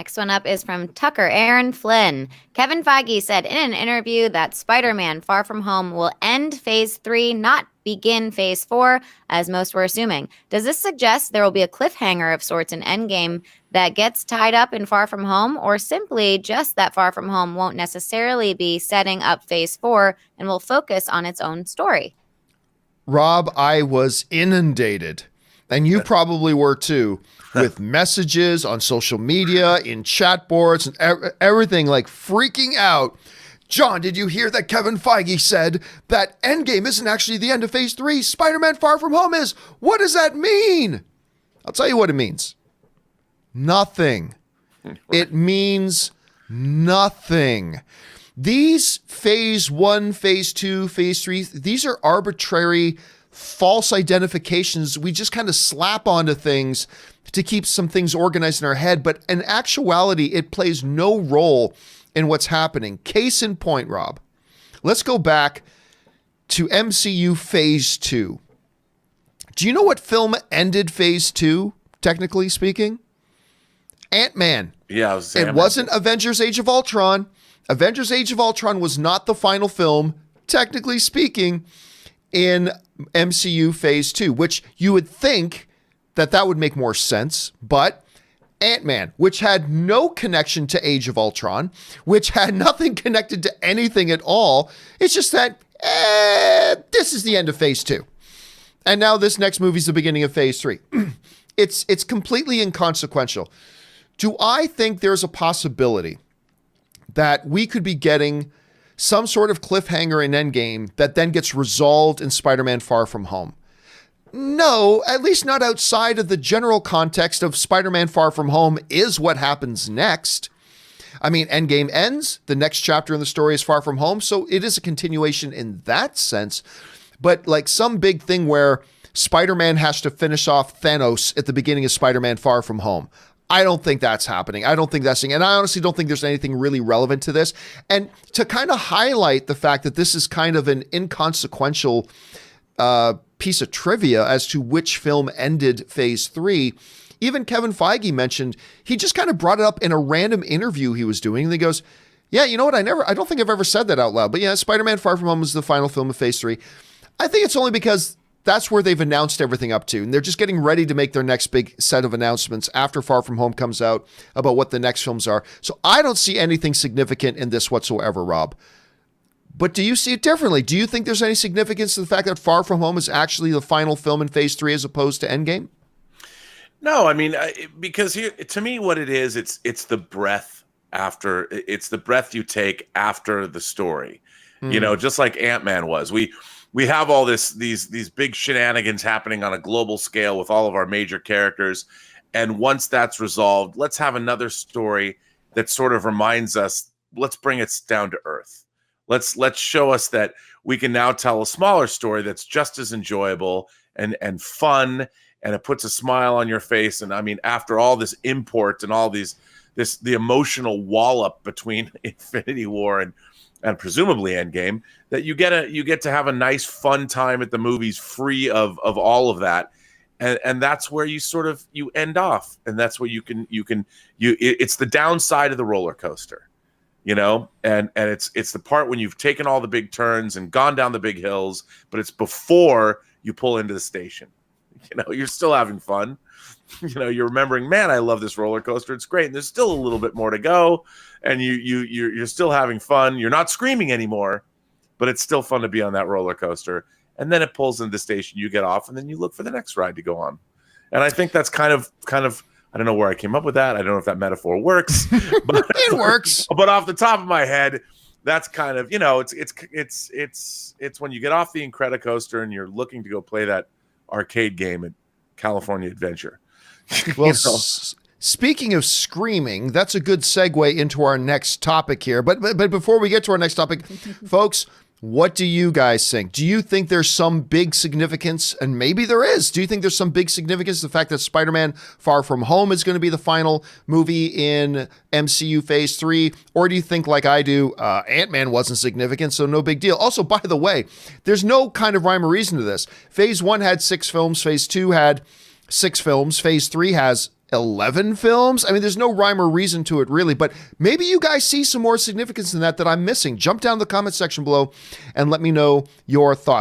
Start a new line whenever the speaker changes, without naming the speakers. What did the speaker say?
Next one up is from Tucker Aaron Flynn. Kevin Feige said in an interview that Spider-Man Far From Home will end Phase 3, not begin Phase 4, as most were assuming. Does this suggest there will be a cliffhanger of sorts in Endgame that gets tied up in Far From Home, or simply just that Far From Home won't necessarily be setting up Phase 4 and will focus on its own story?
Rob, I was inundated, and you probably were too, with messages on social media, in chat boards, and everything, like freaking out. John, did you hear that Kevin Feige said that Endgame isn't actually the end of Phase 3? Spider-Man Far From Home is. What does that mean? I'll tell you what it means. Nothing. It means nothing. These Phase 1, Phase 2, Phase 3, these are arbitrary, false identifications we just kind of slap onto things to keep some things organized in our head. But in actuality, it plays no role in what's happening. Case in point, Rob. Let's go back to MCU Phase 2. Do you know what film ended Phase 2, technically speaking? Ant-Man.
Yeah,
it wasn't Avengers Age of Ultron. Avengers Age of Ultron was not the final film, technically speaking, in MCU Phase 2, which you would think that would make more sense, but Ant-Man, which had no connection to Age of Ultron, which had nothing connected to anything at all, it's just that this is the end of Phase 2. And now this next movie is the beginning of Phase 3. It's completely inconsequential. Do I think there's a possibility that we could be getting some sort of cliffhanger in Endgame that then gets resolved in Spider-Man Far From Home? No, at least not outside of the general context of Spider-Man Far From Home is what happens next. I mean, Endgame ends, the next chapter in the story is Far From Home, so it is a continuation in that sense. But like some big thing where Spider-Man has to finish off Thanos at the beginning of Spider-Man Far From Home, I don't think that's happening. I don't think that's and I honestly don't think there's anything really relevant to this. And to kind of highlight the fact that this is kind of an inconsequential piece of trivia as to which film ended Phase 3, even Kevin Feige mentioned, he just kind of brought it up in a random interview he was doing. And he goes, yeah, you know what? I don't think I've ever said that out loud. But yeah, Spider-Man Far From Home was the final film of Phase 3. I think it's only because that's where they've announced everything up to. And they're just getting ready to make their next big set of announcements after Far From Home comes out about what the next films are. So I don't see anything significant in this whatsoever, Rob. But do you see it differently? Do you think there's any significance to the fact that Far From Home is actually the final film in Phase 3 as opposed to Endgame?
No, I mean, because here, to me, what it is, it's the breath after, it's the breath you take after the story. You know, just like Ant-Man was. We have all these big shenanigans happening on a global scale with all of our major characters. And once that's resolved, let's have another story that sort of reminds us, let's bring it down to earth. Let's show us that we can now tell a smaller story that's just as enjoyable and fun, and it puts a smile on your face. And I mean, after all this import and all the emotional wallop between Infinity War and presumably Endgame, that you get to have a nice fun time at the movies, free of all of that, and that's where you end off, and that's where it's the downside of the roller coaster, you know, and it's the part when you've taken all the big turns and gone down the big hills, but it's before you pull into the station. You know, you're still having fun. You know, you're remembering, man, I love this roller coaster. It's great. And there's still a little bit more to go. And you're still having fun. You're not screaming anymore, but it's still fun to be on that roller coaster. And then it pulls into the station, you get off, and then you look for the next ride to go on. And I think that's kind of I don't know where I came up with that. I don't know if that metaphor works. But
it works.
But off the top of my head, that's kind of, you know, it's when you get off the Incredicoaster and you're looking to go play that arcade game at California Adventure.
Well, speaking of screaming, that's a good segue into our next topic here. But before we get to our next topic, folks, what do you guys think? Do you think there's some big significance, and maybe there is, do you think there's some big significance to the fact that Spider-Man Far From Home is going to be the final movie in MCU Phase 3? Or do you think, like I do, Ant-Man wasn't significant, so no big deal? Also, by the way, there's no kind of rhyme or reason to this. Phase 1 had 6 films. Phase 2 had 6 films. Phase 3 has 11 films? I mean, there's no rhyme or reason to it, really, but maybe you guys see some more significance in that I'm missing. Jump down in the comment section below and let me know your thoughts.